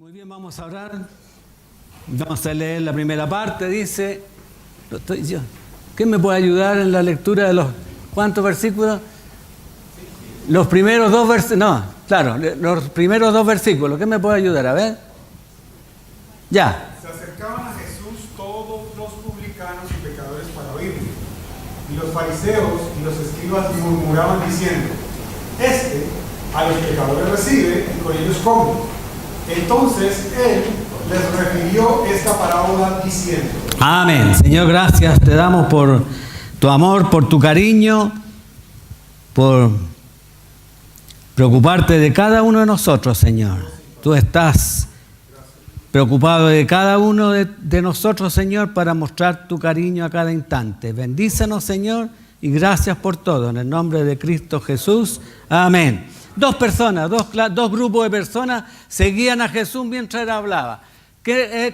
Muy bien, vamos a orar. Vamos a leer la primera parte. Dice, ¿quién me puede ayudar en la lectura de los cuántos versículos? Los primeros dos versículos. No, claro, los primeros dos versículos. ¿Quién me puede ayudar? A ver. Ya. Se acercaban a Jesús todos los publicanos y pecadores para oírle. Y los fariseos y los escribas murmuraban diciendo: Este a los pecadores recibe y con ellos come. Entonces él les refirió esta parábola diciendo: Amén. Señor, gracias te damos por tu amor, por tu cariño, por preocuparte de cada uno de nosotros, Señor. Tú estás preocupado de cada uno de nosotros, Señor, para mostrar tu cariño a cada instante. Bendícenos, Señor, y gracias por todo. En el nombre de Cristo Jesús. Amén. Dos grupos de personas seguían a Jesús mientras él hablaba.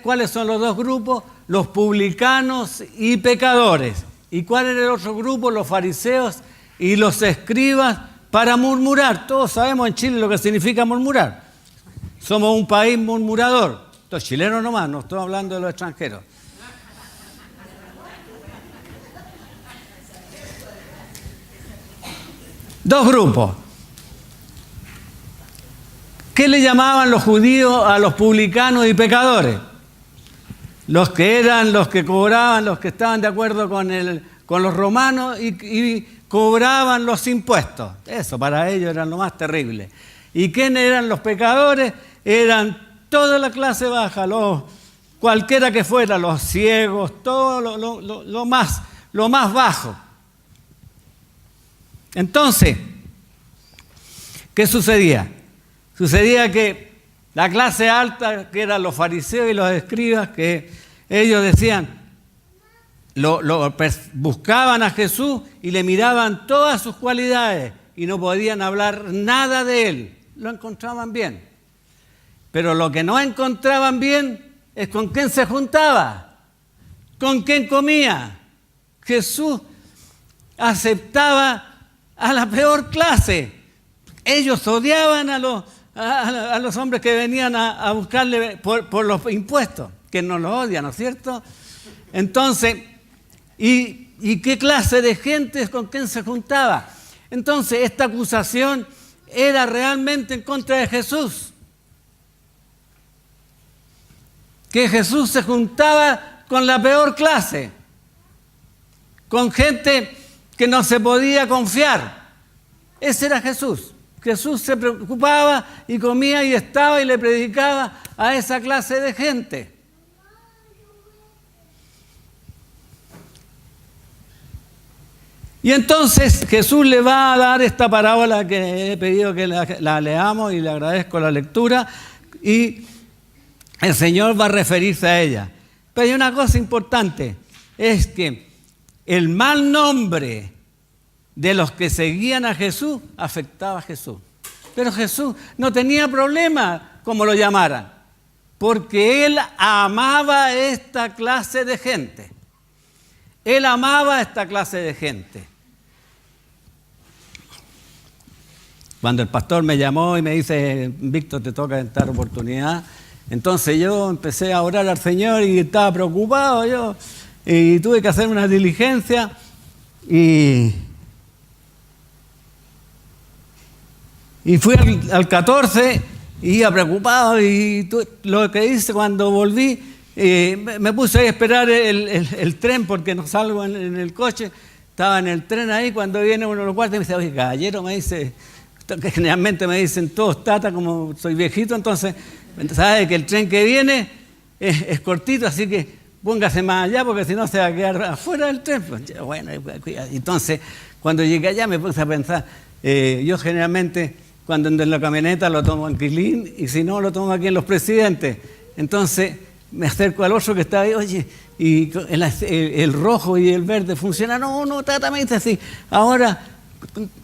¿Cuáles son los dos grupos? Los publicanos y pecadores. ¿Y cuál era el otro grupo? Los fariseos y los escribas para murmurar. Todos sabemos en Chile lo que significa murmurar. Somos un país murmurador. Los chilenos nomás, no estoy hablando de los extranjeros. Dos grupos. ¿Qué le llamaban los judíos a los publicanos y pecadores? Los que eran, los que cobraban, los que estaban de acuerdo con los romanos y cobraban los impuestos. Eso para ellos era lo más terrible. ¿Y quiénes eran los pecadores? Eran toda la clase baja, cualquiera que fuera, los ciegos, todo lo más bajo. Entonces, ¿qué sucedía? Sucedía que la clase alta, que eran los fariseos y los escribas, que ellos decían, buscaban a Jesús y le miraban todas sus cualidades y no podían hablar nada de él. Lo encontraban bien. Pero lo que no encontraban bien es con quién se juntaba, con quién comía. Jesús aceptaba a la peor clase. Ellos odiaban a los hombres que venían a buscarle por los impuestos, que no los odian, ¿no es cierto? Entonces, ¿y qué clase de gente con quién se juntaba? Entonces, esta acusación era realmente en contra de Jesús. Que Jesús se juntaba con la peor clase, con gente que no se podía confiar. Ese era Jesús. Jesús se preocupaba y comía y estaba y le predicaba a esa clase de gente. Y entonces Jesús le va a dar esta parábola que he pedido que la leamos y le agradezco la lectura. Y el Señor va a referirse a ella. Pero hay una cosa importante, es que el mal nombre de los que seguían a Jesús afectaba a Jesús. Pero Jesús no tenía problema como lo llamaran, porque Él amaba esta clase de gente. Él amaba esta clase de gente. Cuando el pastor me llamó y me dice: Víctor, te toca en esta oportunidad, entonces yo empecé a orar al Señor y estaba preocupado y tuve que hacer una diligencia y fui al 14 y iba preocupado y lo que hice cuando volví, me puse a esperar el tren porque no salgo en el coche. Estaba en el tren ahí cuando viene uno de los guardias y me dice: oye, caballero, me dice, que generalmente me dicen todos tata, como soy viejito, entonces sabe que el tren que viene es cortito, así que póngase más allá porque si no se va a quedar afuera del tren. Pues, bueno, entonces cuando llegué allá me puse a pensar, yo generalmente cuando ando en la camioneta lo tomo en Quilín y si no lo tomo aquí en Los Presidentes. Entonces me acerco al otro que está ahí: oye, y el rojo y el verde funciona. No, tata, me dice así. Ahora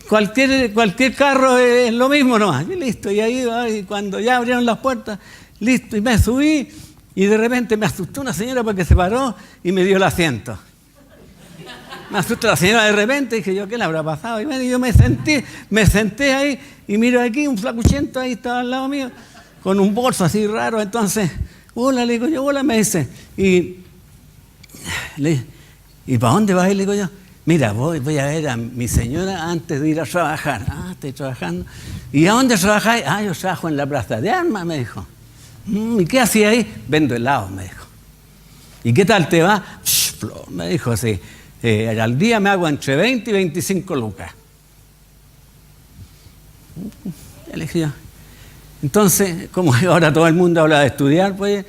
cualquier carro es lo mismo nomás. Y listo, y ahí va, y cuando ya abrieron las puertas, listo, y me subí y de repente me asustó una señora porque se paró y me dio el asiento. Me asustó la señora de repente, dije yo, ¿qué le habrá pasado? Y yo me senté ahí y miro aquí, un flacuchento ahí estaba al lado mío. con un bolso así raro. Entonces, hola, le digo yo, hola, me dice. ¿Y para dónde vas? Le digo yo, mira, voy a ver a mi señora antes de ir a trabajar. Ah, estoy trabajando. ¿Y a dónde trabajáis? Ah, yo trabajo en la Plaza de Armas, me dijo. ¿Y qué hacía ahí? Vendo helados, me dijo. ¿Y qué tal te va? Me dijo así, al día me hago entre 20 y 25 lucas. Le dije yo. Entonces, como ahora todo el mundo habla de estudiar, pues,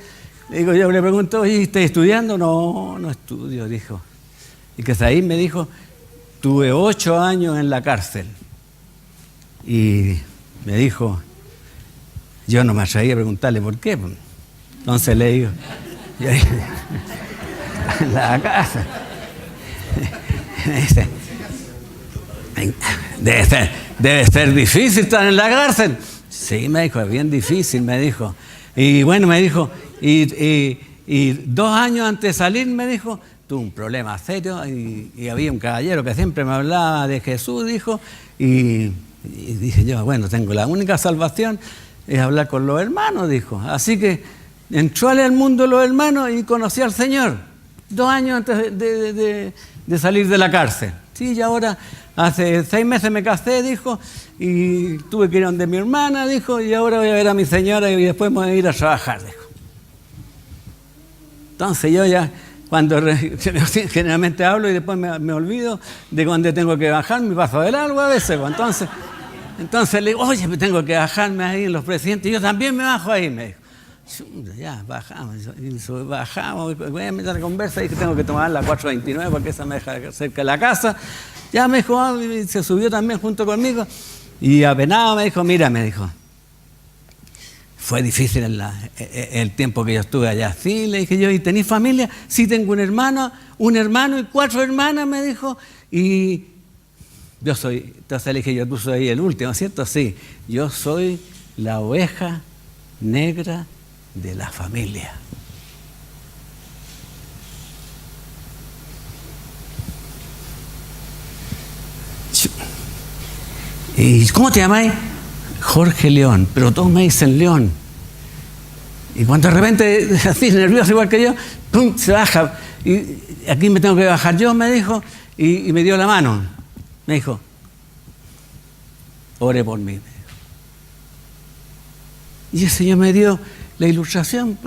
digo, yo le pregunto, oye, ¿estás estudiando? No, no estudio, dijo. Y que ahí me dijo, tuve 8 años en la cárcel. Y me dijo, yo no me atreví a preguntarle por qué. Entonces le digo, en la casa. Me dice, debe ser difícil estar en la cárcel. Sí, me dijo, es bien difícil, me dijo. Y bueno, me dijo, y 2 años antes de salir, me dijo, tuve un problema serio y había un caballero que siempre me hablaba de Jesús, dijo, y dije yo, bueno, tengo la única salvación, es hablar con los hermanos, dijo. Así que entró al mundo los hermanos y conocí al Señor, 2 años antes de salir de la cárcel. Sí, y ahora hace 6 meses me casé, dijo, y tuve que ir donde mi hermana, dijo, y ahora voy a ver a mi señora y después me voy a ir a trabajar, dijo. Entonces yo ya, cuando generalmente hablo y después me olvido de cuando tengo que bajar, me paso de largo a veces. Entonces le digo, oye, me tengo que bajarme ahí en los presidentes, yo también me bajo ahí, me dijo. Ya, bajamos, voy a meter la conversa y que tengo que tomar la 429 porque esa me deja cerca de la casa. Ya me dijo, se subió también junto conmigo y apenado me dijo, mira, me dijo, fue difícil el tiempo que yo estuve allá. Sí, le dije yo, ¿y tenés familia? Sí, tengo un hermano y 4 hermanas, me dijo, y yo soy, entonces le dije yo, tú soy el último, ¿cierto? Sí, yo soy la oveja negra de la familia. ¿Y cómo te llamáis? Jorge León, pero todos me dicen León. Y cuando de repente, así nervioso igual que yo, ¡pum!, se baja. Y aquí me tengo que bajar yo, me dijo, y me dio la mano. Me dijo, ore por mí. Y el Señor me dio la ilustración.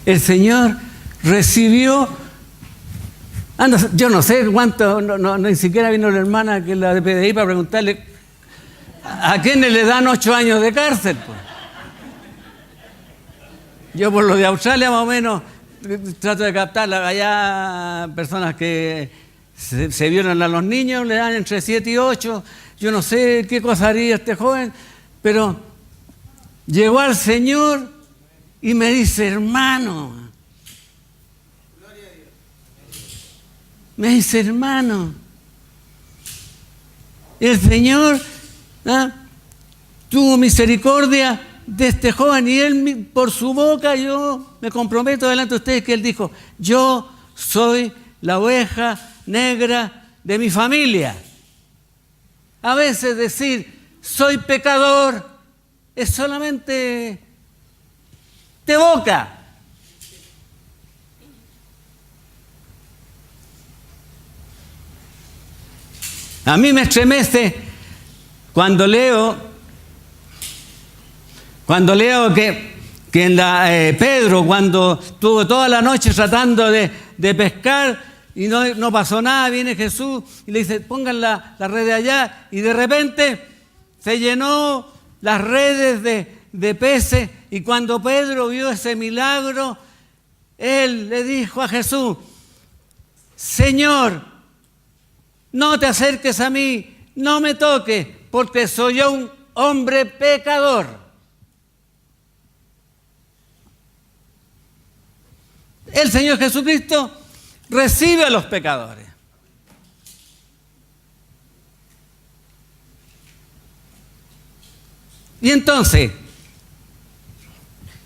El Señor recibió, yo no sé cuánto, ni siquiera vino la hermana que la de PDI para preguntarle a quiénes le dan 8 años de cárcel. Pues. Yo por lo de Australia más o menos trato de captar allá personas que se violan a los niños, le dan entre 7 y 8. Yo no sé qué cosa haría este joven, pero llegó al Señor y me dice, hermano. Me dice, hermano. El Señor tuvo misericordia de este joven y él, por su boca, yo me comprometo delante de ustedes que él dijo, yo soy la oveja negra de mi familia. A veces decir, soy pecador, es solamente de boca. A mí me estremece cuando leo que en Pedro, cuando estuvo toda la noche tratando de pescar y no pasó nada, viene Jesús y le dice, pongan la red de allá, y de repente se llenó las redes de peces, y cuando Pedro vio ese milagro, él le dijo a Jesús, Señor, no te acerques a mí, no me toques, porque soy yo un hombre pecador. El Señor Jesucristo recibe a los pecadores. Y entonces,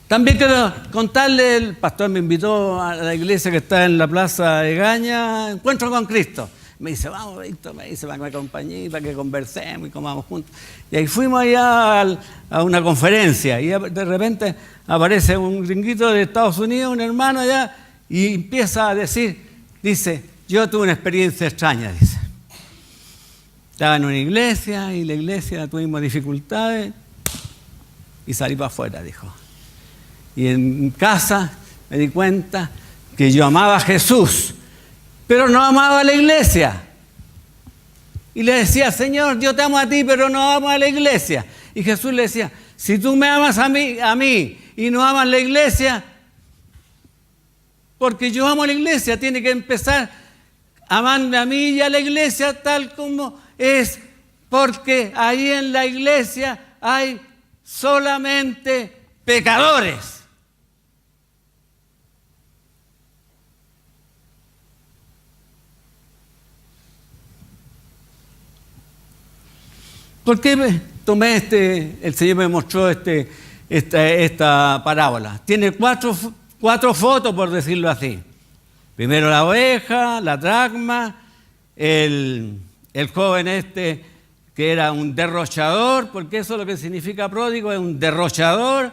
también quiero contarle, el pastor me invitó a la iglesia que está en la Plaza de Gaña, Encuentro con Cristo. Me dice, vamos, Víctor, me dice, para que me acompañe, para que conversemos y comamos juntos. Y ahí fuimos allá a una conferencia y de repente aparece un gringuito de Estados Unidos, un hermano allá, y empieza a decir, dice, yo tuve una experiencia extraña, dice. Estaba en una iglesia y la iglesia tuvimos dificultades y salí para afuera, dijo. Y en casa me di cuenta que yo amaba a Jesús, pero no amaba a la iglesia. Y le decía, Señor, yo te amo a ti, pero no amo a la iglesia. Y Jesús le decía, si tú me amas a mí y no amas la iglesia, porque yo amo a la iglesia, tiene que empezar amando a mí y a la iglesia tal como es, porque ahí en la iglesia hay solamente pecadores. ¿Por qué tomé el Señor me mostró esta parábola? Tiene cuatro fotos, por decirlo así. Primero la oveja, la dracma, el joven que era un derrochador, porque eso es lo que significa pródigo, es un derrochador,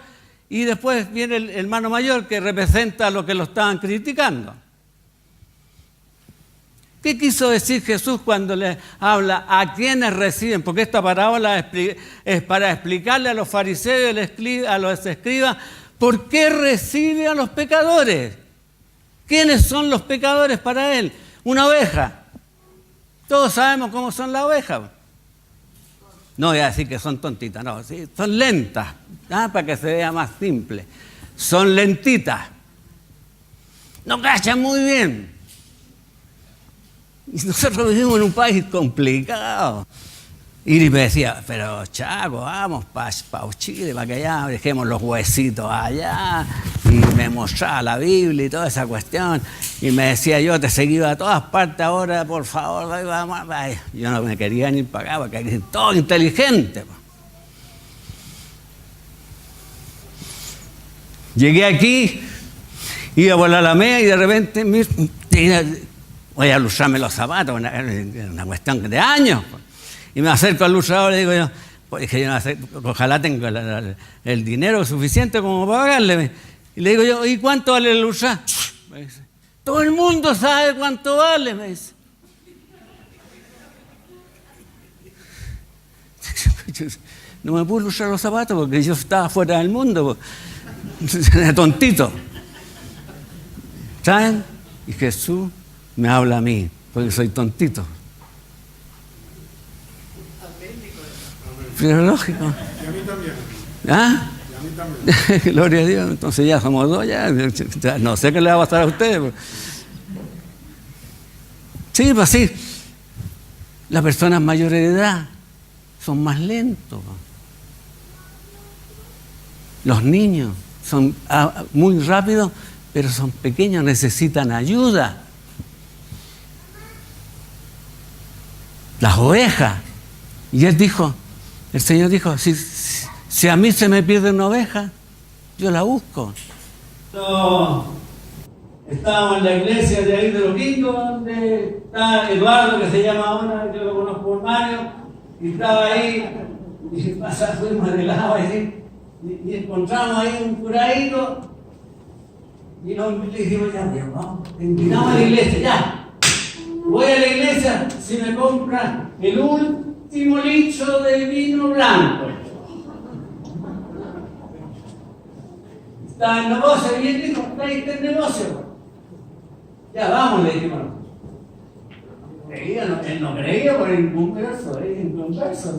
y después viene el hermano mayor que representa a los que lo estaban criticando. ¿Qué quiso decir Jesús cuando le habla a quienes reciben? Porque esta parábola es para explicarle a los fariseos y a los escribas por qué recibe a los pecadores. ¿Quiénes son los pecadores para él? Una oveja. Todos sabemos cómo son las ovejas. No voy a decir que son tontitas, no, ¿sí? Son lentas, para que se vea más simple. Son lentitas. No cachan muy bien. Y nosotros vivimos en un país complicado. Y me decía, pero Chaco, vamos para Chile, para que allá dejemos los huesitos allá. Y me mostraba la Biblia y toda esa cuestión. Y me decía, yo te seguía a todas partes ahora, por favor. Vamos. Yo no me quería ni para acá, porque es todo inteligente. Llegué aquí, iba por la Alameda y de repente voy a lustrarme los zapatos, una cuestión de años. Y me acerco al lustrador y digo yo, pues dije, ojalá tenga el dinero suficiente como para pagarle. Y le digo yo, ¿y cuánto vale el lustrar? Me dice, todo el mundo sabe cuánto vale, me dice. No me pude lustrar los zapatos porque yo estaba fuera del mundo. Era tontito. ¿Saben? Y Jesús me habla a mí, porque soy tontito. Pero lógico. Y a mí también. ¿Ah? Y a mí también. Gloria a Dios, entonces ya somos dos, ya. No sé qué le va a pasar a ustedes. Sí, pues sí. Las personas mayores de edad son más lentos. Los niños son muy rápidos, pero son pequeños, necesitan ayuda. Las ovejas. Y el Señor dijo, si a mí se me pierde una oveja, yo la busco. Estábamos en la iglesia de ahí de los Quintos, donde está Eduardo, que se llama ahora, yo lo conozco por Mario, y estaba ahí, y fuimos de lado ahí, y encontramos ahí un curadito, y le dijimos, ya, vamos, te invitamos a la iglesia, ya. Voy a la iglesia si me compra el último litro de vino blanco. Está en negocio, y él dijo, ahí está el negocio. Ya vamos, le dijimos. Él no creía por ningún verso,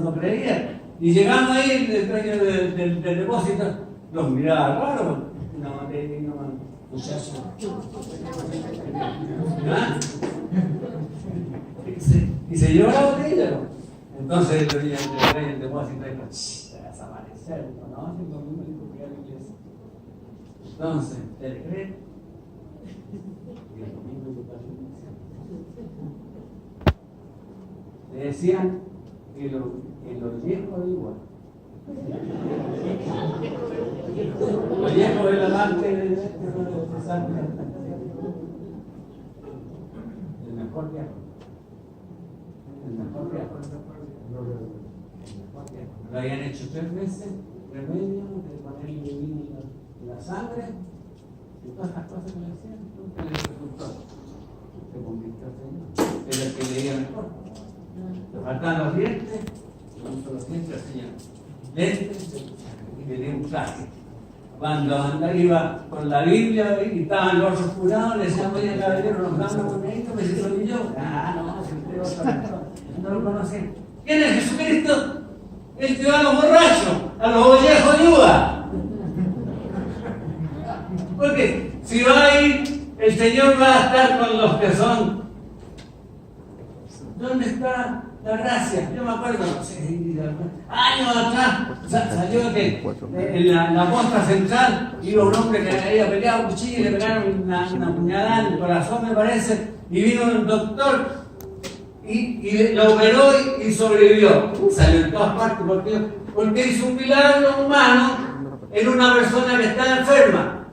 no creía. Y llegamos ahí, el dueño del depósito los miraba raro. Y se llevó la botella. Entonces el dueño del depósito dijo, se va a desaparecer. No, si lo mismo dijo que era la iglesia. Entonces, ¿te crees? Le decían que los viejos igual. Los viejos del amante de Santa. El mejor viejo. lo habían hecho 3 veces, remedio, de ponerle vino en la sangre, y todas las cosas que le hacían, nunca le resultó. Se convirtió al Señor. Era el que leía mejor. Le faltaban los dientes, los dientes al Señor. Lentes, y le dio un traje. Cuando iba con la Biblia y estaban los ojos curados, le decían, oye, caballero, nos damos un bonito, me dice, soy yo. No, siempre otro, no lo conocen. ¿Quién es Jesucristo? El que va a los borrachos, a los ollejos de uva. Porque si va a ir, el Señor va a estar con los que son. ¿Dónde está la gracia? Yo me acuerdo, no sé, años atrás, salió que en la posta central iba un hombre que había peleado un cuchillo y le pegaron una puñalada en el corazón, me parece, y vino un doctor y lo operó y sobrevivió. Salió en todas partes porque hizo un milagro humano en una persona que está enferma.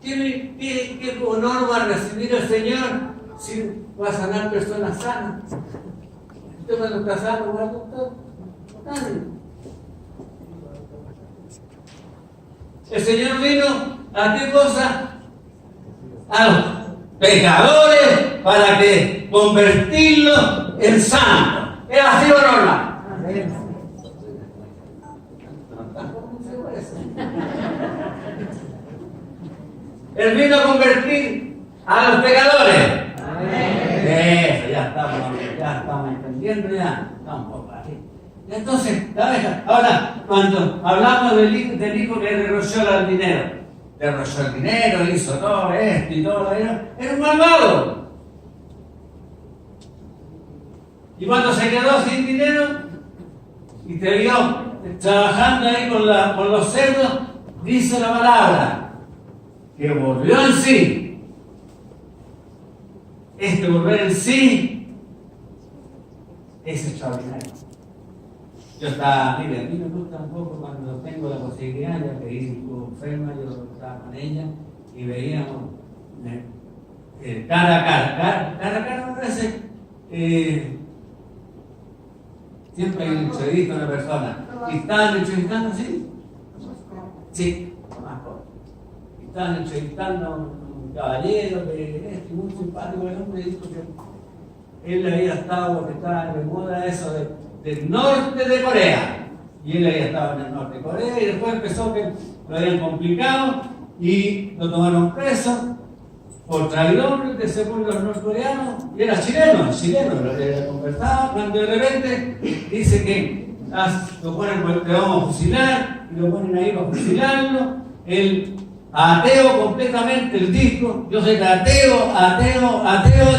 ¿Qué honor va a recibir el Señor si va a sanar personas sanas? ¿Usted cuando está sano va al doctor? Nadie. El Señor vino a qué cosa? A los pecadores para que convertirlos en santos. ¿Es así o no? Él vino a convertir a los pecadores. Eso, ya estamos entendiendo, ya estamos ahí. Entonces, ahora, cuando hablamos del hijo que derrochó el dinero, hizo todo esto y todo eso, era un malvado. Y cuando se quedó sin dinero y te vio trabajando ahí con los cerdos, dice la palabra que volvió en sí. Este volver en sí es extraordinario. Yo estaba, mire, a mí me gusta un poco cuando tengo la posibilidad, ya que estuvo enferma, yo estaba con ella y veíamos cara a cara me parece, siempre hay un entrevista a una persona y estaban entrevistando, sí, más cosas. Estaban entrevistando a un caballero que es muy simpático, el hombre dijo que él había estado, porque estaba de moda eso del norte de Corea, y él había estado en el norte de Corea, y después empezó que lo habían complicado y lo tomaron preso por traidor, de según los norcoreanos, y era chileno, lo que conversaba, cuando de repente dice que lo ponen, te vamos a fusilar, y lo ponen ahí para fusilarlo. El ateo completamente, el disco, yo soy ateo,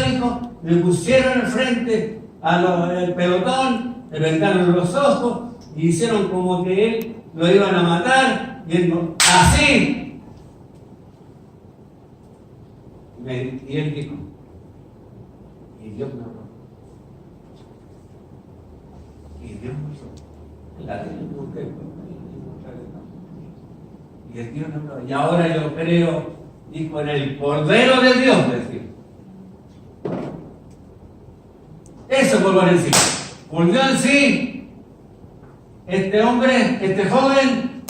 dijo, me pusieron enfrente al pelotón, le vendaron los ojos y hicieron como que él lo iban a matar, y él no, así. Y él dijo, y Dios me habló. Y Dios me habló. Y el Dios no habló. Y ahora yo creo, dijo, en el Cordero de Dios, decir. Eso volvió en sí. Volvió en sí este hombre, este joven,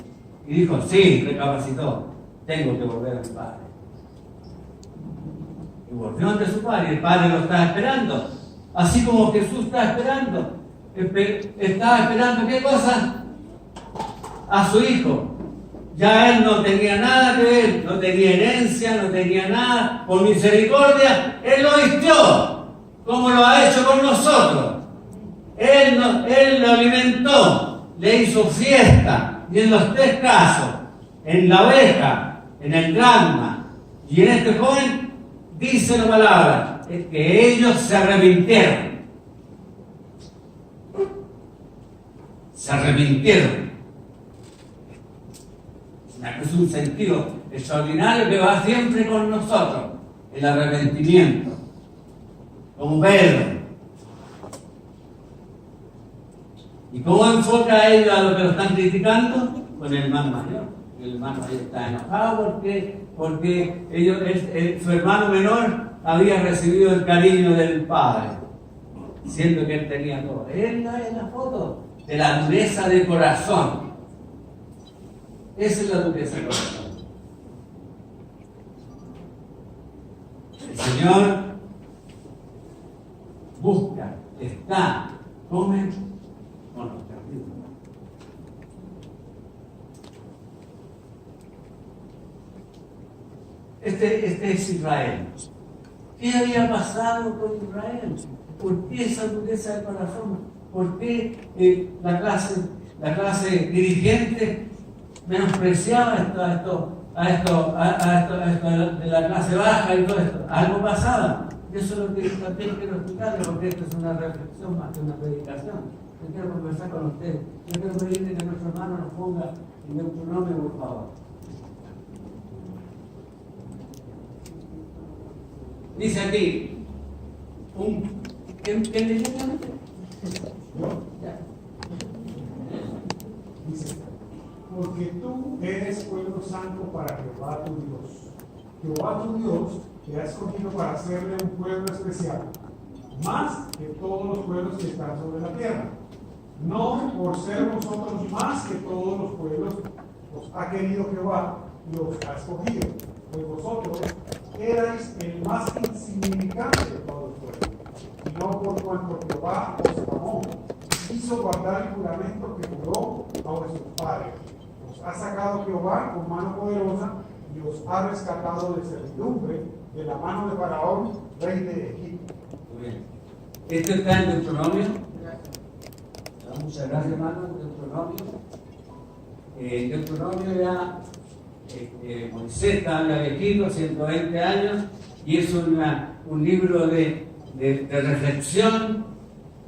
y dijo, sí, recapacitó, tengo que volver a mi padre. Y volvió ante su padre, y el padre lo estaba esperando, así como Jesús estaba esperando. Estaba esperando, ¿qué cosa? A su hijo. Ya él no tenía nada que ver, no tenía herencia, no tenía nada. Por misericordia, él lo vistió, como lo ha hecho con nosotros. Él lo alimentó, le hizo fiesta, y en los 3 casos, en la oveja, en el dracma y en este joven, dice la palabra, es que ellos se arrepintieron. Se arrepintieron. Es un sentido extraordinario que va siempre con nosotros, el arrepentimiento. Como Pedro. ¿Y cómo enfoca a ellos a lo que lo están criticando? Con el hermano mayor. El hermano mayor está enojado porque su hermano menor había recibido el cariño del padre, siendo que él tenía todo. Él en la foto, de la dureza de corazón. Esa es la dureza de corazón. El Señor busca, está, come con los perdidos. Este es Israel. ¿Qué había pasado con Israel? ¿Por qué esa dureza de corazón? ¿Por qué la clase dirigente menospreciaba a esto de la clase baja y todo esto? Algo pasaba. Eso es lo que también quiero explicarle, porque esto es una reflexión más que una predicación. Yo quiero conversar con ustedes. Yo quiero pedirle que nuestro hermano nos ponga en Deuteronomio, por favor. Dice aquí, ¿quién le dice? Dice, porque tú eres pueblo santo para Jehová tu Dios. Jehová tu Dios te ha escogido para hacerle un pueblo especial, más que todos los pueblos que están sobre la tierra. No por ser vosotros más que todos los pueblos, os ha querido Jehová y os ha escogido, pues vosotros erais el más insignificante de todos los pueblos, y no por cuanto Jehová os amó, hizo guardar el juramento que juró a vuestros padres. Os ha sacado Jehová con mano poderosa y os ha rescatado de servidumbre de la mano de Faraón, rey de Egipto. Muy bien. Esto está en Deuteronomio. Muchas gracias, hermano. Deuteronomio ya Moisés estaba ya viejito, 120 años, y es un libro de reflexión,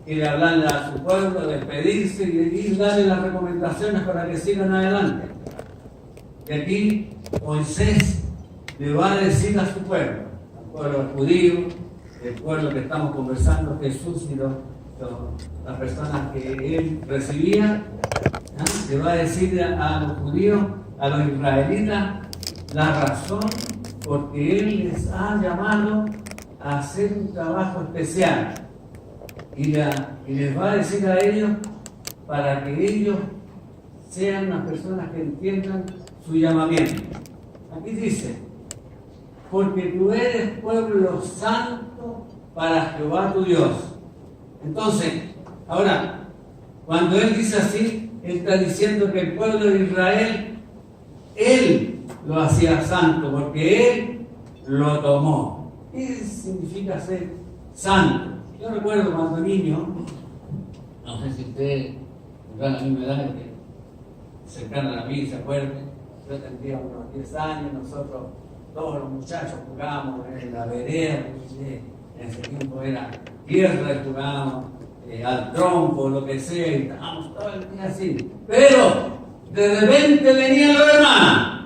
quiere hablarle a su pueblo, despedirse y darle las recomendaciones para que sigan adelante. Y aquí Moisés le va a decir a su pueblo, al pueblo judío, el pueblo que estamos conversando, Jesús y las personas que él recibía, le va a decir a los judíos, a los israelitas, la razón porque él les ha llamado a hacer un trabajo especial, y les va a decir a ellos para que ellos sean las personas que entiendan su llamamiento. Aquí dice, porque tú eres pueblo santo para Jehová tu Dios. Entonces, ahora, cuando él dice así, él está diciendo que el pueblo de Israel, él lo hacía santo, porque él lo tomó. ¿Qué significa ser santo? Yo recuerdo cuando niño, no sé si ustedes tendrán la misma edad que cercana a mí, se acuerdan, yo tendría unos 10 años, nosotros, todos los muchachos jugábamos en la vereda, en ese tiempo era tierra y jugábamos al trompo, lo que sea, y estábamos todo el día así. Pero de repente venían los demás,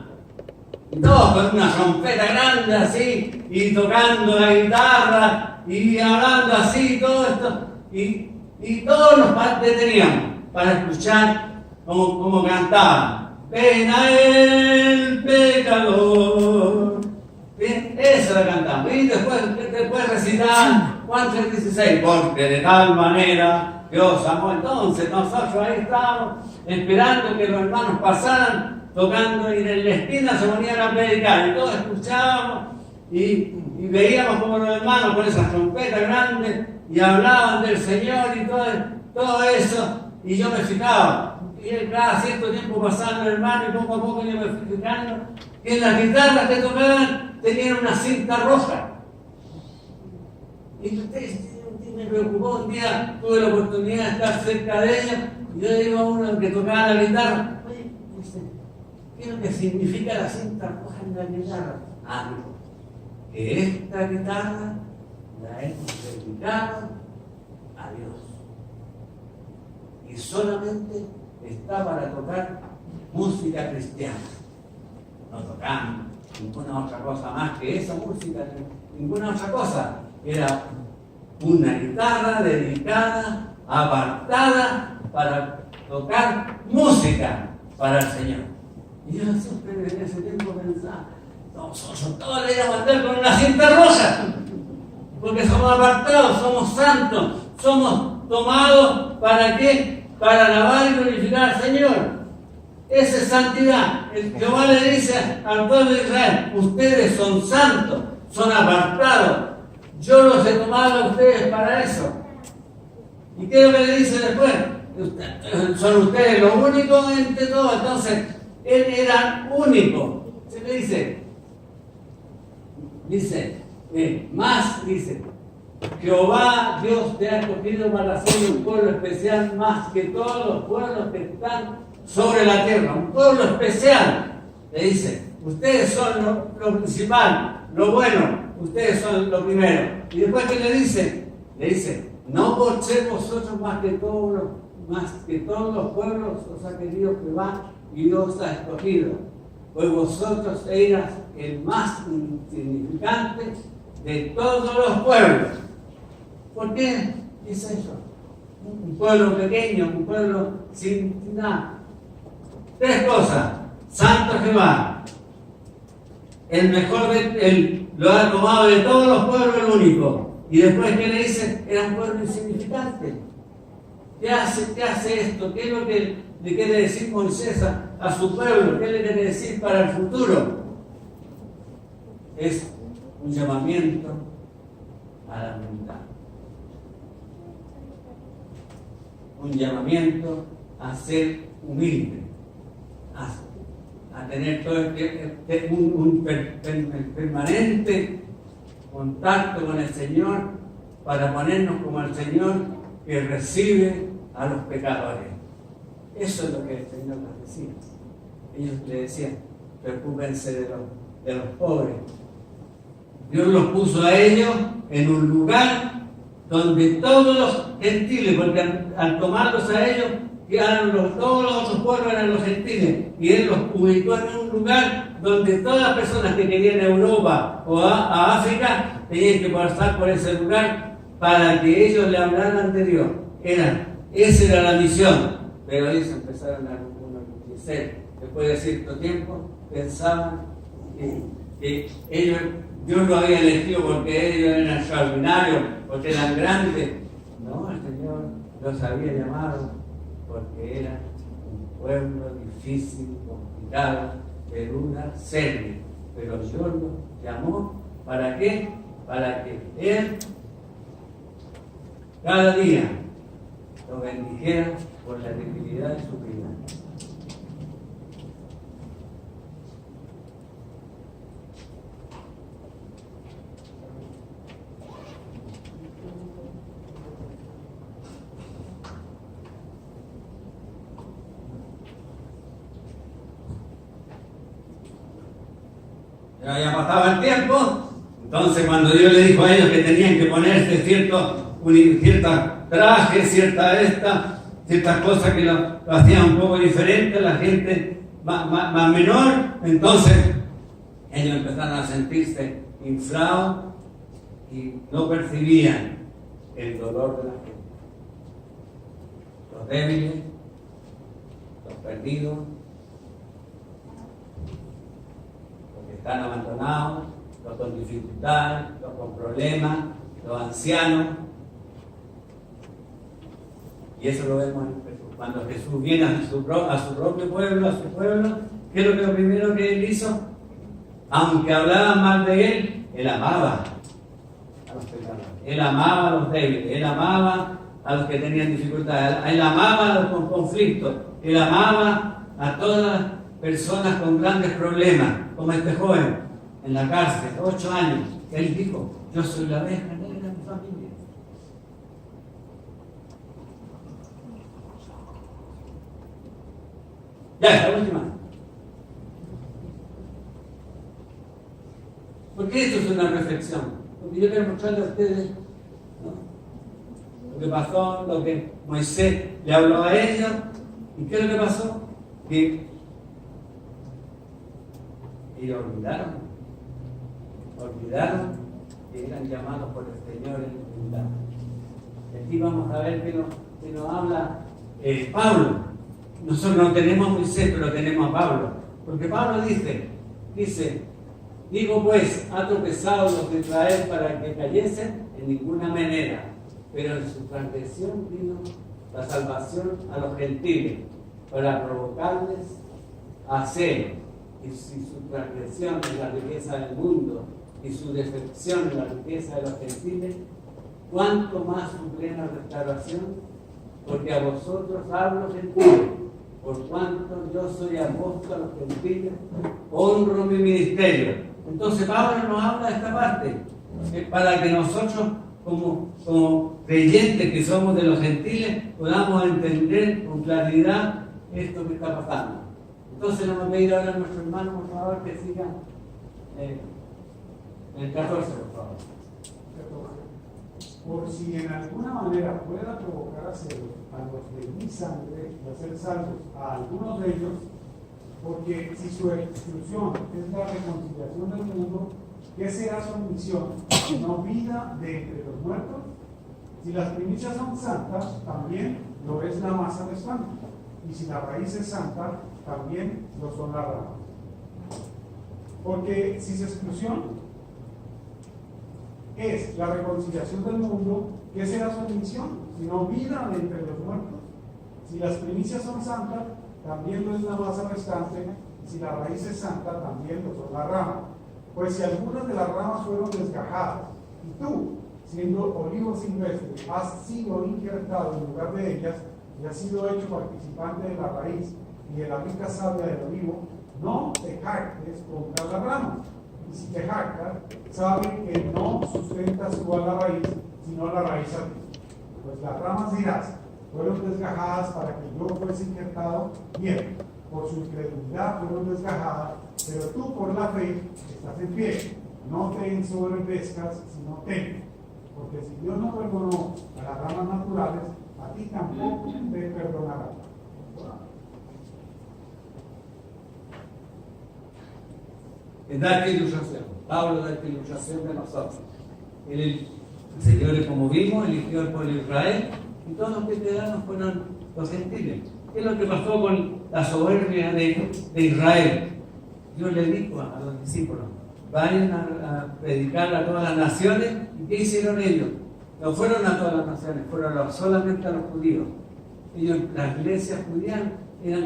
y todos con una trompeta grande así, y tocando la guitarra, y hablando así, todo esto, y todos nos deteníamos para escuchar cómo cantaban. Pena el pecador. Bien, eso la cantamos. Y después recitaban Juan 3:16, porque de tal manera Dios amó. Entonces nosotros ahí estábamos esperando que los hermanos pasaran tocando, y en la esquina se ponían a predicar, y todos escuchábamos y veíamos como los hermanos con esas trompetas grandes y hablaban del Señor y todo eso, y yo me fijaba. Y cada cierto tiempo pasaba el hermano, y poco a poco yo me fui fijando que en las guitarras que tocaban tenían una cinta roja. Y me preocupó. Un día tuve la oportunidad de estar cerca de ella, y yo digo a uno que tocaba la guitarra, oye, ¿qué es lo que significa la cinta roja en la guitarra? Dijo, que esta guitarra la hemos dedicado a Dios, y solamente está para tocar música cristiana. No tocamos ninguna otra cosa más que esa música, ninguna otra cosa. Era una guitarra dedicada, apartada para tocar música para el Señor. Y yo siempre en ese tiempo pensaba, nosotros todos le íbamos a andar con una cinta roja, porque somos apartados, somos santos, somos tomados. ¿Para qué? para alabar y glorificar al Señor. Esa es santidad. Jehová le dice al pueblo de Israel: ustedes son santos, son apartados. Yo los he tomado a ustedes para eso. ¿Y qué es lo que le dice después? Son ustedes los únicos entre todos. Entonces, él era único. Se le dice, Jehová Dios te ha escogido para ser un pueblo especial más que todos los pueblos que están sobre la tierra. Un pueblo especial. Le dice, ustedes son lo principal, lo bueno, ustedes son lo primero. Y después, ¿qué le dice? Le dice, no por ser vosotros más que todos los pueblos os ha querido Jehová y Dios ha escogido, pues vosotros eras el más insignificante de todos los pueblos. ¿Por qué dice eso? Un pueblo pequeño, un pueblo sin nada. Tres cosas: Santo Jehová, el mejor lo ha tomado de todos los pueblos, el único. Y después, ¿qué le dice? Era un pueblo insignificante. ¿Qué hace esto? ¿Qué es lo que le quiere decir Moisés a su pueblo? ¿Qué le quiere decir para el futuro? Es un llamamiento a la humildad. Un llamamiento a ser humilde, a tener todo un permanente contacto con el Señor, para ponernos como el Señor que recibe a los pecadores. Eso es lo que el Señor nos decía. Ellos le decían: preocúpense de los pobres. Dios los puso a ellos en un lugar donde todos los gentiles, porque al tomarlos a ellos, todos los otros pueblos eran los gentiles, y Él los ubicó en un lugar donde todas las personas que querían a Europa o a África tenían que pasar por ese lugar para que ellos le hablaran de Dios. Esa era la misión. Pero ellos empezaron a enorgullecer. Después de cierto tiempo pensaban que Dios lo había elegido porque ellos eran extraordinarios, porque eran grandes. No, el Señor los había llamado porque era un pueblo difícil, complicado, de dura serie. Pero Dios los llamó, ¿para qué? Para que Él cada día los bendijera por la debilidad de su vida. Ya pasaba el tiempo, entonces cuando Dios le dijo a ellos que tenían que ponerse ciertos trajes, ciertas cosas que lo hacían un poco diferente, la gente más menor, entonces ellos empezaron a sentirse inflados y no percibían el dolor de la gente. Los débiles, los perdidos, están abandonados, los con dificultades, los con problemas, los ancianos. Y eso lo vemos en Jesús. Cuando Jesús viene a su propio pueblo, a su pueblo, ¿qué es lo primero que Él hizo? Aunque hablaban mal de Él amaba a los pecadores. Él amaba a los débiles, Él amaba a los que tenían dificultades, Él amaba a los con conflictos, Él amaba a todas las personas con grandes problemas, como este joven en la cárcel, 8 años. Él dijo: yo soy la oveja negra de mi familia. Ya, la última. ¿Por qué esto es una reflexión? Porque yo quiero mostrarle a ustedes, ¿no?, lo que pasó, lo que Moisés le habló a ellos. ¿Y qué es lo que pasó? Que ellos olvidaron que eran llamados por el Señor en humildad. Aquí vamos a ver que nos habla Pablo. Nosotros no tenemos a Moisés, pero tenemos a Pablo. Porque Pablo dice, digo pues, ¿ha tropezado los de Israel para que cayesen? En ninguna manera. Pero en su transgresión vino la salvación a los gentiles, para provocarles a celo, y si su transgresión es la riqueza del mundo y su defección es la riqueza de los gentiles, ¿cuánto más su plena restauración? Porque a vosotros hablo gentiles, por cuanto yo soy apóstol a los gentiles, honro mi ministerio. Entonces Pablo nos habla de esta parte, para que nosotros como creyentes que somos de los gentiles podamos entender con claridad esto que está pasando. Entonces nos va a pedir ahora a nuestro hermano, por favor, que siga el 14, por favor. 14. Por si en alguna manera pueda provocar a celos a los de mi sangre y hacer salvos a algunos de ellos, porque si su exclusión es la reconciliación del mundo, ¿qué será su misión? ¿No vida de entre los muertos? Si las primicias son santas, también lo es la masa de espanto. Y si la raíz es santa, también lo son las ramas. Porque si su exclusión es la reconciliación del mundo, ¿qué será su misión? Sino vida de entre los muertos. Si las primicias son santas, también lo es la masa restante. Y si la raíz es santa, también lo son las ramas. Pues si algunas de las ramas fueron desgajadas, y tú, siendo olivo silvestre, has sido injertado en lugar de ellas, y has sido hecho participante de la raíz y de la rica savia del olivo, no te jactes contra las ramas. Y si te jactas, sabe que no sustentas tú a la raíz, sino la raíz a ti. Pues las ramas dirás, fueron desgajadas para que yo fuese injertado. Bien, por su incredulidad fueron desgajadas, pero tú por la fe estás en pie. No te ensoberbezcas, sino teme. Porque si Dios no perdonó a las ramas naturales, a ti tampoco te perdonará. Da esta ilustración. Pablo da esta ilustración de nosotros. El Señor, como vimos, eligió al pueblo de Israel y todos los que quedaron fueron los gentiles. ¿Qué es lo que pasó con la soberbia de Israel? Dios le dijo a los discípulos: vayan a predicar a todas las naciones. ¿Y qué hicieron ellos? No fueron a todas las naciones, fueron solamente a los judíos. Ellos, las iglesias judías,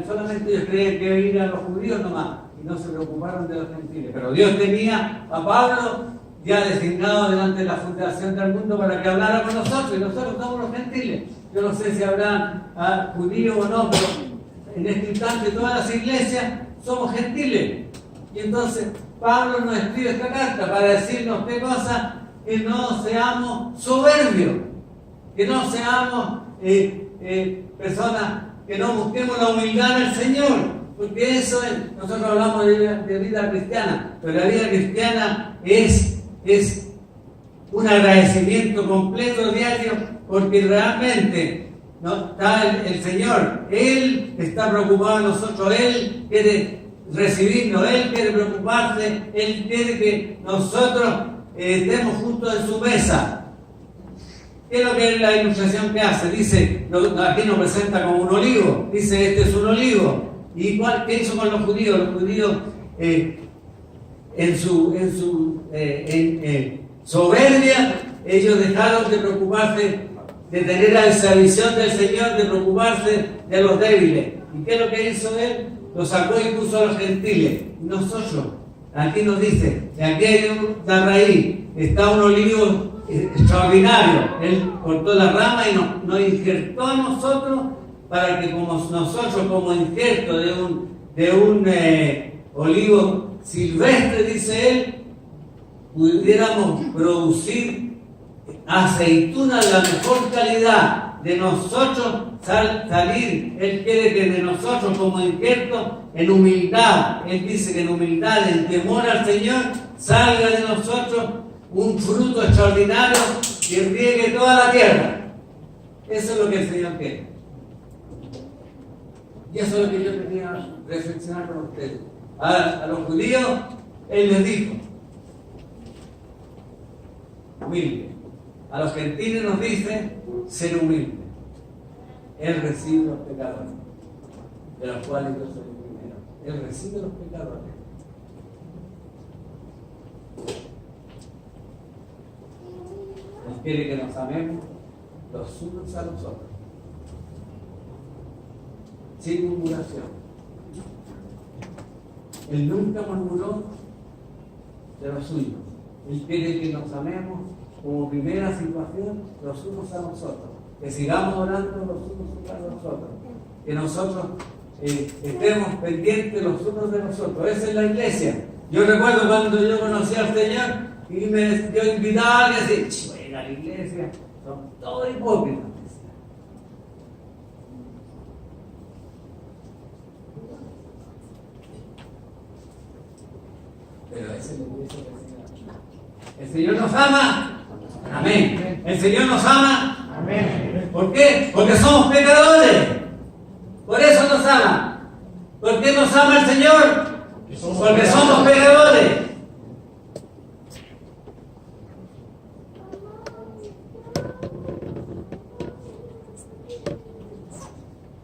solamente ellos creían que iba a ir a los judíos nomás, y no se preocuparon de los gentiles. Pero Dios tenía a Pablo ya designado delante de la fundación del mundo para que hablara con nosotros, y nosotros somos los gentiles. Yo no sé si habrán judíos o no, pero en este instante todas las iglesias somos gentiles. Y entonces Pablo nos escribe esta carta para decirnos qué cosa: que no seamos soberbios, que no seamos personas, que no busquemos la humildad del Señor, porque eso es, nosotros hablamos de vida cristiana, pero la vida cristiana es un agradecimiento completo diario, porque realmente no está el Señor, Él está preocupado de nosotros, Él quiere recibirnos, Él quiere preocuparse, Él quiere que nosotros estemos juntos en su mesa. ¿Qué es lo que es la ilustración que hace? Dice, aquí nos presenta como un olivo, dice, este es un olivo. ¿Y qué hizo con los judíos? Los judíos en su soberbia, ellos dejaron de preocuparse, de tener esa visión del Señor, de preocuparse de los débiles. ¿Y qué es lo que hizo Él? Lo sacó y puso a los gentiles. Nosotros, aquí nos dice, aquí hay una raíz, está un olivo extraordinario. Él cortó la rama y nos injertó a nosotros para que como nosotros, como injerto de un olivo silvestre, dice él, pudiéramos producir aceitunas de la mejor calidad. De nosotros salir, Él quiere que de nosotros como injerto, en humildad, Él dice que en humildad, en temor al Señor, salga de nosotros un fruto extraordinario que riegue toda la tierra. Eso es lo que el Señor quiere. Y eso es lo que yo quería reflexionar con ustedes. A los judíos, Él les dijo: humilde. A los gentiles nos dice: ser humilde. Él recibe los pecadores, de los cuales yo soy el primero. Él recibe los pecadores. Él quiere que nos amemos los unos a los otros. sin murmuración. Él nunca murmuró de los suyos. Él quiere que nos amemos como primera situación los unos a nosotros, que sigamos orando los unos a los otros, que nosotros estemos pendientes los unos de nosotros. Esa es la iglesia. Yo recuerdo cuando yo conocí al Señor y yo invitaba a alguien y decía, venga a la iglesia, son todos hipócritas. Pero esa es la iglesia del Señor. ¿El Señor nos ama? Amén. ¿El Señor nos ama? Amén. ¿Por qué? Porque somos pecadores. Por eso nos ama. ¿Por qué nos ama el Señor? Porque somos pecadores.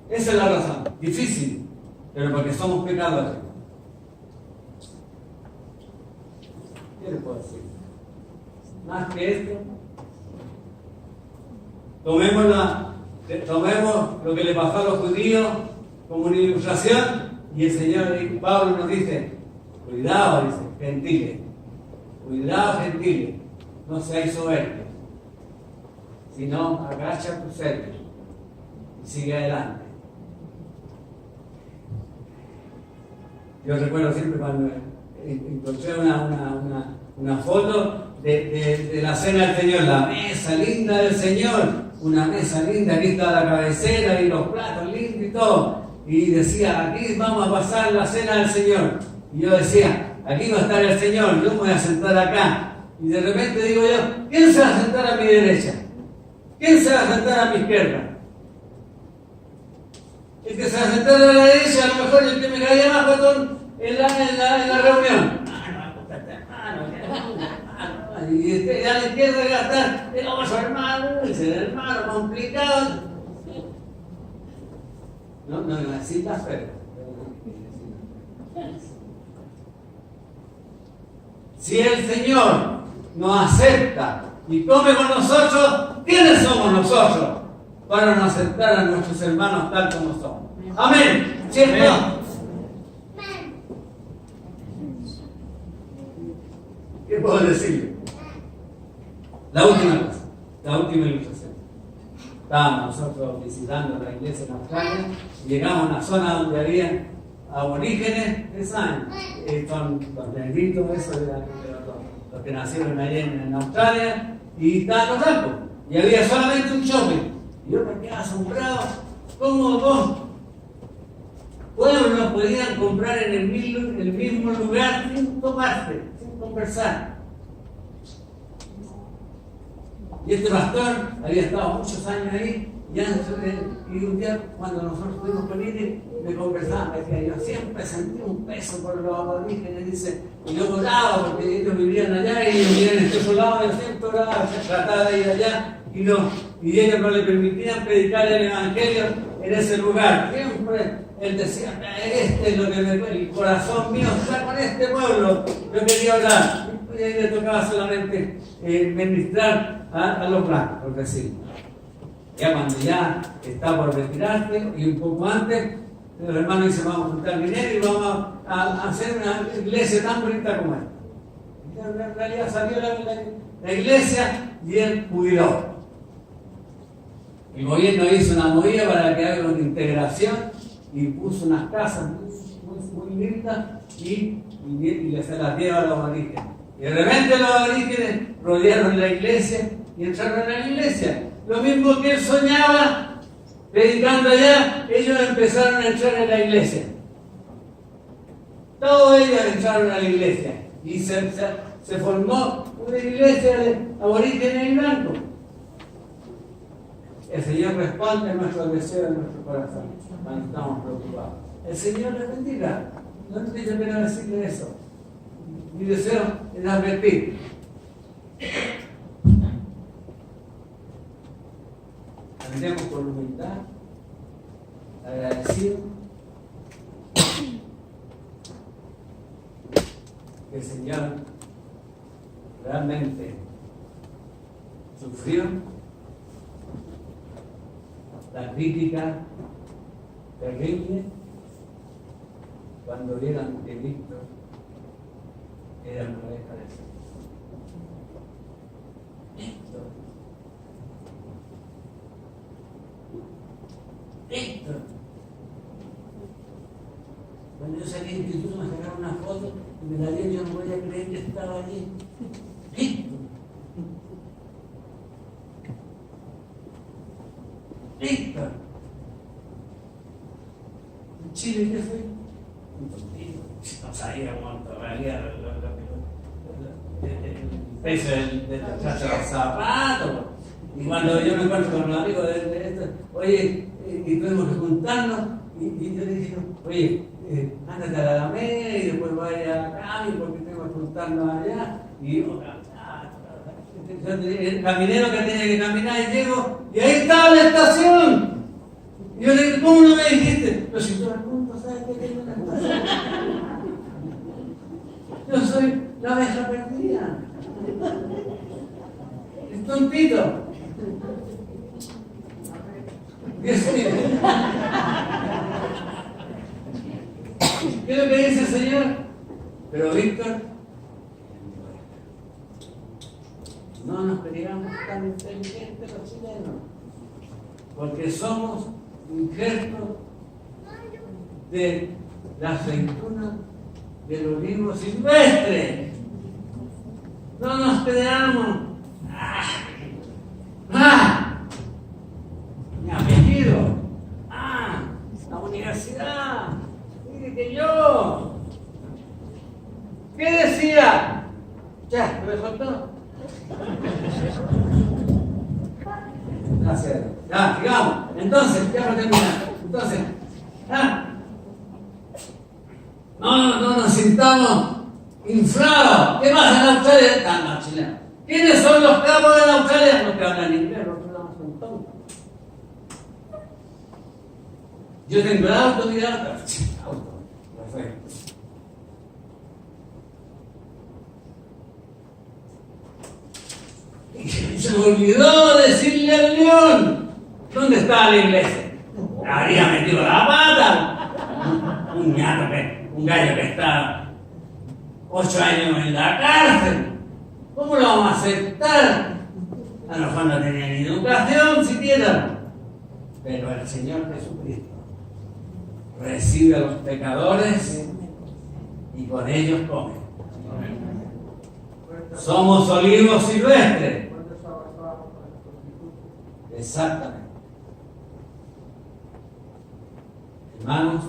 Esa es la razón. Difícil, pero porque somos pecadores. ¿Qué les puedo decir? Más que esto, tomemos lo que le pasó a los judíos como una ilustración, y el Señor Pablo nos dice, cuidado, dice, gentiles, cuidado, gentiles, no seáis soberbios, sino agacha tu cerviz y sigue adelante. Yo recuerdo siempre cuando encontré una foto de la cena del Señor, la mesa linda del Señor, una mesa linda, aquí está la cabecera y los platos lindos y todo, y decía, aquí vamos a pasar la cena del Señor, y yo decía, aquí va a estar el Señor, yo me voy a sentar acá, y de repente digo yo, ¿quién se va a sentar a mi derecha? ¿Quién se va a sentar a mi izquierda? El que se va a sentar a la derecha, a lo mejor el que me caía más patón en la reunión. Y a la izquierda va a estar el otro hermano, el hermano complicado. No necesitas fe. Si el Señor nos acepta y come con nosotros, ¿quiénes somos nosotros para no aceptar a nuestros hermanos tal como somos? Amén. ¿Cierto? ¿Qué puedo decirle? La última cosa, la última ilustración. Estábamos nosotros visitando la iglesia en Australia y llegamos a una zona donde había aborígenes, ¿qué saben? Son los negritos, esos de los que nacieron allá en Australia, y estaban los blancos. Y había solamente un shopping. Y yo me quedaba asombrado, ¿cómo dos pueblos podían comprar en el mismo lugar sin tomarse, sin conversar? Y este pastor había estado muchos años ahí, y un día cuando nosotros estuvimos con él, me conversaba, me decía, yo siempre sentí un peso por los aborígenes, dice, y yo oraba porque ellos vivían allá y ellos vivían en este otro lado, yo siempre oraba, se trataba de ir allá, y ellos no le permitían predicar el evangelio en ese lugar. Siempre él decía, este es lo que el corazón mío está con este pueblo, yo quería orar. Y ahí le tocaba solamente ministrar a los blancos, por decirlo. Ya cuando ya está por retirarse y un poco antes, los hermanos dicen, vamos a juntar dinero y vamos a hacer una iglesia tan bonita como esta. Y en realidad salió la iglesia y él jubiló. El gobierno hizo una movida para que haga una integración y puso unas casas muy lindas y se las lleva a los aborígenes. Y de repente los aborígenes rodearon la iglesia y entraron a la iglesia. Lo mismo que él soñaba, predicando allá, ellos empezaron a entrar en la iglesia. Todos ellos entraron a la iglesia. Y se formó una iglesia de aborígenes y blancos. El Señor responde a nuestros deseos, a nuestro corazón, cuando estamos preocupados. El Señor les bendiga. No te tiene pena decirle eso. Mi deseo es advertir. Andemos con humildad, agradecidos, que el Señor realmente sufrió la crítica terrible cuando vieron que Víctor era una oveja de Dios. Víctor. Cuando yo salí del instituto me sacaron una foto y me la dieron, yo no voy a creer que estaba allí. Víctor. Víctor. ¿En Chile qué fue? Un tontito. No sabía cuánto valía el precio del zapatos. Y cuando yo me encuentro con los amigos de esto, oye, y tuvimos que juntarnos, y yo le dije, oye, ándate a la Alameda y después vaya a Cami porque tengo que juntarnos allá. Y yo, el caminero que tenía que caminar y llego, y ahí estaba la estación. Y yo le dije, ¿cómo no me dijiste? Pero si todo el mundo sabe que tengo una estación. Yo soy la oveja perdida. Es tontito. ¿Qué es eso? ¿Qué es lo que dice el Señor? Pero Víctor, no nos creíamos tan inteligentes los chilenos, porque somos injertos de la aceituna del olivo silvestre. No nos creamos. Mi apellido. La universidad. Mire que yo. ¿Qué decía? Ya, ¿me faltó? Gracias. Ya, digamos. Entonces, ya para terminar. Entonces, no nos sintamos inflados. ¿Qué pasa en Australia? No, chileno. ¿Quiénes son los capos de Australia? Los que hablan inglés, los que hablan son tontos. Yo tengo el auto, perfecto. Y se me olvidó decirle al león dónde estaba la iglesia. Habría metido la pata. Un gallo que está 8 años en la cárcel. ¿Cómo lo vamos a aceptar? A lo mejor no tenía ni educación siquiera. Pero el Señor Jesucristo recibe a los pecadores y con ellos come. Somos olivos silvestres. Exactamente. Hermanos,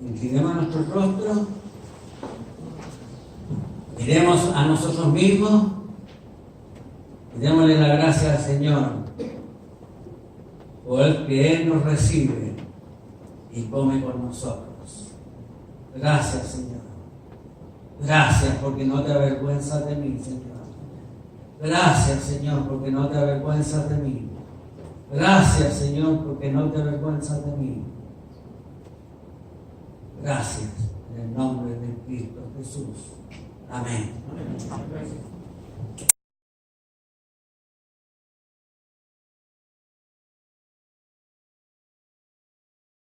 inclinemos nuestro rostro, miremos a nosotros mismos y démosle la gracia al Señor por el que Él nos recibe y come con nosotros. Gracias, Señor. Gracias porque no te avergüenzas de mí, Señor. Gracias, Señor, porque no te avergüenzas de mí. Gracias, Señor, porque no te avergüenzas de mí. Gracias, en el nombre de Cristo Jesús. Amén.